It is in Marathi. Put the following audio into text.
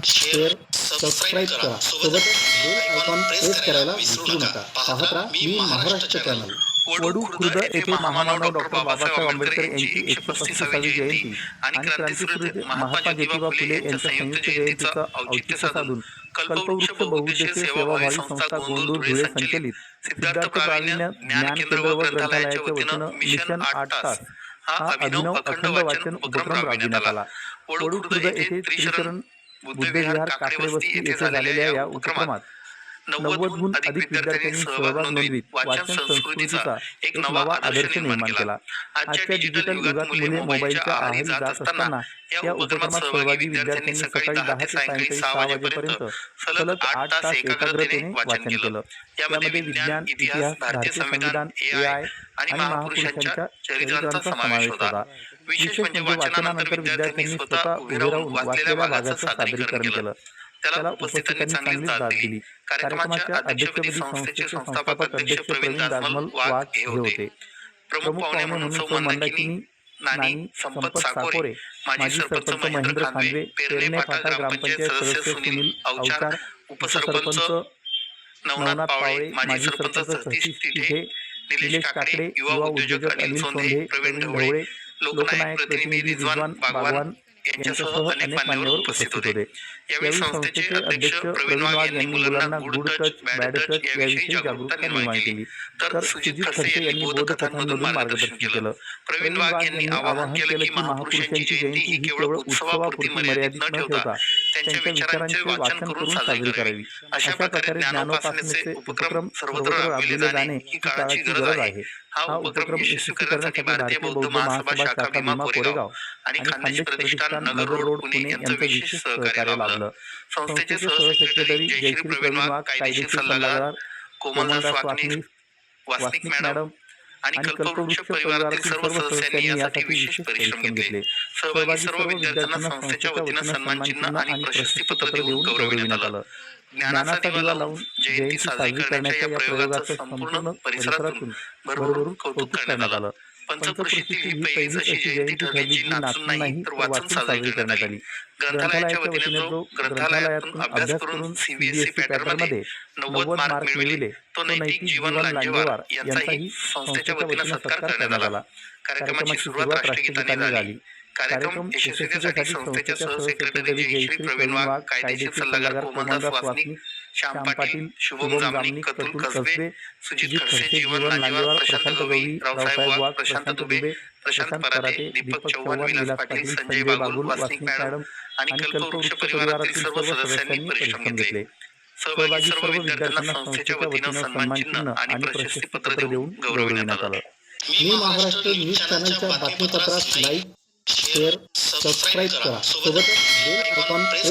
शेअर, सबस्क्राईब करा. सोबतच बेल आयकॉन प्रेस करायला विसरू नका. पाहत राहा मी महाराष्ट्र चॅनल. वडू खुर्द येथे महामानव डॉक्टर बाबासाहेब आंबेडकर यांची 135वी जयंती आणि क्रांतीसूर्य महात्मा ज्योतिबा फुले यांच्या संयुक्त जयंतीचा औचित्य साधून कल्पवृक्ष बहुउद्देशीय सेवाभावी संस्था गोंदूर धुळे संचलित सिद्धार्थ प्रावीण्य ज्ञान केंद्र व ग्रंथालयाच्या वतीनं मिशन 8 तास हा अभिनव अखंड वाचन उपक्रम राबविण्यात आला. वडू खुर्द येथे त्रिशरण बुद्धविहार काकडे वस्ती येथे झालेल्या या उपक्रमात 90हून अधिक विद्यार्थ्यांनी सहभाग नोंदवीत वाचन संस्कृतीचा एक नवा आदर्श निर्माण केला. आजच्या डिजिटल युगात मुले मोबाईलच्या आहारी जात असताना या उपक्रमात सहभागी विद्यार्थ्यांनी सकाळी 10 ते सायंकाळी 6 वाजेपर्यंत सलग 8 तास एकाग्रतेने वाचन केलं. यामध्ये विज्ञान, इतिहास, भारतीय संविधान, AI आणि महापुरुषांच्या चरित्रांचा समावेश होता. विशेष म्हणजे वाचनानंतर विद्यार्थ्यांनी स्वतः उभे राहून वाचलेल्या भागाचं सादरीकरण केलं. त्याला उपस्थितांनी चांगली दाद दिली. कार्यक्रमाच्या अध्यक्षपदी संस्थेचे संस्थापक अध्यक्ष प्रवीण दाजमल वाघ हे होते. प्रमुख पाहुणे म्हणून सौ मंदाकिनी नानी, संपत साकोरे, माजी सरपंच महेंद्र खांदवे, पेरणे फाटा ग्रामपंचायत सदस्य सुनील अवचार, उपसरपंच नवनाथ पावळे, माजी सरपंच सतीश तिठे, निलेश काकडे, युवा उद्योजक अनिल सोंधे, प्रवीण ढवळे, लोकनायक प्रतिनिधी रिजवान बागवान यांच्यासह अनेक मान्यवर उपस्थित होते. यावेळी संस्थेचे अध्यक्ष प्रवीण वाघ यांनी मुलांना गुड टच बॅड टच याविषयी जागरूकता निर्माण केली, तर सुजित खडसे यांनी बोधकथांमधून मार्गदर्शन केलं. प्रवीण वाघ यांनी आवाहन केलं की महापुरुषांची जयंती ही केवळ उत्सवापुरती मर्यादित न ठेवता त्यांच्या विचारांचे वाचन करून साजरी करावी. अशा प्रकारे ज्ञानोपासनेचे उपक्रम सर्वत्र राबविले जाणे ही काळाची गरज आहे. हा उपक्रम यशस्वी करण्यासाठी भारतीय बौद्ध महासभा शाखा भीमा कोरेगाव आणि खानदेश प्रतिष्ठान नगर रोड पुणे यांचं विशेष सहकार्य लाभलं. संस्थेचे सहसेक्रेटरी जयश्री प्रवीण वाघ, कायदेशीर सल्लागार कोमलदास वासनिक मॅडम आणि कल्पवृक्ष परिवारातील सर्व सदस्यांनी यासाठी विशेष परिश्रम घेतले. सहभागी सर्व विद्यार्थ्यांना संस्थेच्या वतीनं सन्मान चिन्ह आणि प्रशस्तीपत्र देऊन गौरविण्यात आलं. ज्ञानाचा दिवा लावून जयंती साजरी करण्याच्या या प्रयोगाचं संपूर्ण परिसरातून भरभरून कौतुक करण्यात आलं. पंचक्रोशीतील ही पहिलीच अशी जयंती ठरली जी नाचून नाही तर वाचून साजरी करण्यात आली. ग्रंथालयाच्या वतीने जो ग्रंथालयातून अभ्यास करून CBSE पॅटर्नमध्ये 90 मार्क मिळविले तो नैतिक जीवन लांजेवार यांचाही संस्थेच्या वतीने सत्कार करण्यात आला. कार्यक्रमाची सुरुवात राष्ट्रगीताने झाली. कार्यक्रम यशस्वीतेसाठी संस्थेच्या सहसेक्रेटरी जयश्री प्रवीण वाघ, कायदेशीर सल्लागार कोमलदास वासनिक, श्याम पाटील, शुभम जामनिक, कतुल कसबे, सुजित खडसे, जीवन लांजेवार, प्रशांत गवळी, रावसाहेब वाघ, प्रशांत दुबे, प्रशांत पराटे, दीपक चव्हाण, विलास पाटील, संजय बागुल, वासनिक मॅडम आणि कल्पवृक्ष परिवारातील सर्व सदस्यांनी परिश्रम घेतले. सहभागी सर्व विद्यार्थ्यांना संस्थेच्या वतीनं सन्मान चिन्ह आणि प्रशस्तीपत्र देऊन गौरविण्यात आलं. मी महाराष्ट्र न्यूज चॅनलच्या बातमीपत्रास लाईक, शेअर, सबस्क्राईब करा. सोबतच बेल आयकॉन प्रेस